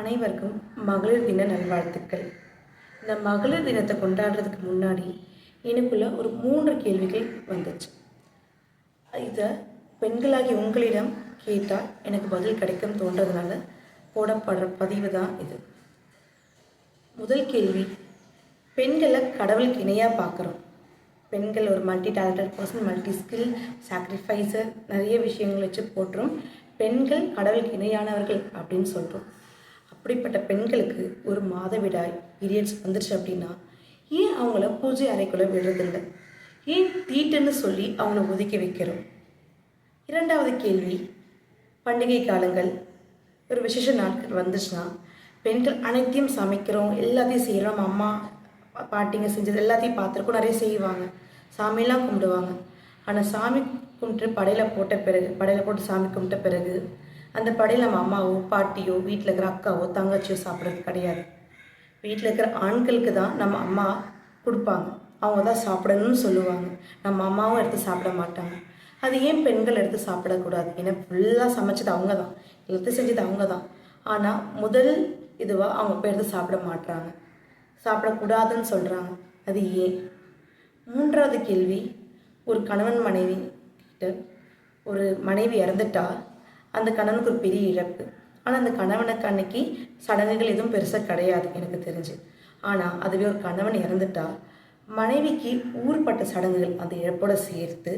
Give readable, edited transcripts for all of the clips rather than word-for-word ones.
அனைவருக்கும் மகளிர் தின நல்வாழ்த்துக்கள். இந்த மகளிர் தினத்தை கொண்டாடுறதுக்கு முன்னாடி எனக்குள்ள ஒரு 3 கேள்விகள் வந்துச்சு. இதை பெண்களாகி உங்களிடம் கேட்டால் எனக்கு பதில் கிடைக்கும் தோன்றதுனால போடப்படுற பதிவு தான் இது. முதல் கேள்வி, பெண்களை கடவுளுக்கு இணையாக பார்க்குறோம். பெண்கள் ஒரு multi talented person, multi skill, sacrificer, நிறைய விஷயங்கள் வச்சு போட்டுரும். பெண்கள் கடவுளுக்கு இணையானவர்கள் அப்படின்னு சொல்கிறோம். அப்படிப்பட்ட பெண்களுக்கு ஒரு மாதவிடாய் பீரியட்ஸ் வந்துருச்சு அப்படின்னா ஏன் அவங்கள பூஜை அறைக்குள்ளே விடுறதில்லை? ஏன் தீட்டுன்னு சொல்லி அவங்கள ஒதுக்கி வைக்கிறோம்? இரண்டாவது கேள்வி, பண்டிகை காலங்கள், ஒரு விசேஷ நாட்கள் வந்துச்சுன்னா பெண்கள் அனைத்தையும் சமைக்கிறோம், எல்லாத்தையும் செய்கிறோம். அம்மா பாட்டிங்க செஞ்சது எல்லாத்தையும் பார்த்துருக்கோம், நிறைய செய்வாங்க, சாமியெல்லாம் கும்பிடுவாங்க. ஆனால் சாமி கும்பிட்டு படையில் போட்டு சாமி கும்பிட்ட பிறகு அந்த படையில் நம்ம அம்மாவோ பாட்டியோ வீட்டில் இருக்கிற அக்காவோ தங்கச்சியோ சாப்பிட்றது கிடையாது. வீட்டில் இருக்கிற ஆண்களுக்கு தான் நம்ம அம்மா கொடுப்பாங்க, அவங்க தான் சாப்பிடணும்னு சொல்லுவாங்க. நம்ம அம்மாவும் எடுத்து சாப்பிட மாட்டாங்க. அது ஏன் பெண்கள் எடுத்து சாப்பிடக்கூடாது? ஏன்னா ஃபுல்லாக சமைச்சது அவங்க தான், எல்லாத்தையும் செஞ்சது அவங்க தான். ஆனால் முதல் இதுவாக அவங்க போய் எடுத்து சாப்பிட மாட்டுறாங்க, சாப்பிடக்கூடாதுன்னு சொல்கிறாங்க. அது ஏன்? மூன்றாவது கேள்வி, ஒரு கணவன் மனைவி கிட்ட ஒரு மனைவி இறந்துட்டா அந்த கணவனுக்கு ஒரு பெரிய இழப்பு. ஆனால் அந்த கணவனுக்கு அன்னைக்கு சடங்குகள் எதுவும் பெருசாக கிடையாது எனக்கு தெரிஞ்சு. ஆனால் அதுவே ஒரு கணவன் இறந்துட்டா மனைவிக்கு ஊர்பட்ட சடங்குகள் அந்த இழப்போடு சேர்த்து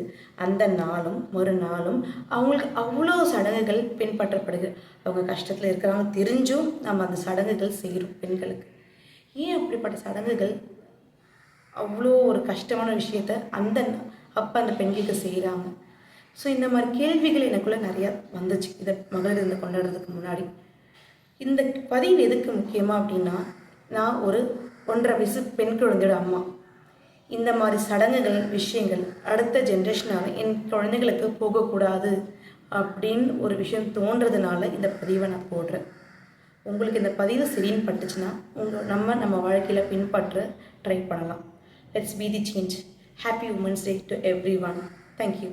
அந்த நாளும் மறுநாளும் அவங்களுக்கு அவ்வளோ சடங்குகள் பின்பற்றப்படுது. அவங்க கஷ்டத்தில் இருக்கிறாங்க தெரிஞ்சும் நம்ம அந்த சடங்குகள் செய்கிறோம் பெண்களுக்கு. ஏன் அப்படிப்பட்ட சடங்குகள் அவ்வளோ ஒரு கஷ்டமான விஷயத்த அப்போ அந்த பெண்களுக்கு செய்கிறாங்க? ஸோ இந்த மாதிரி கேள்விகள் எனக்குள்ளே நிறையா வந்துச்சு இதை மகளிர் தினம் கொண்டாடுறதுக்கு முன்னாடி. இந்த பதிவு எதுக்கு முக்கியமாக அப்படின்னா, நான் ஒரு 1.5 வயசு பெண் குழந்தையோட அம்மா. இந்த மாதிரி சடங்குகள் விஷயங்கள் அடுத்த ஜென்ரேஷனால என் குழந்தைகளுக்கு போகக்கூடாது அப்படின்னு ஒரு விஷயம் தோன்றதுனால இந்த பதிவை நான் போடுறேன். உங்களுக்கு இந்த பதிவு சரின்னு பட்டுச்சுன்னா நம்ம வாழ்க்கையில் பின்பற்ற ட்ரை பண்ணலாம். Let's be the change. Happy women's day to every one. Thank you.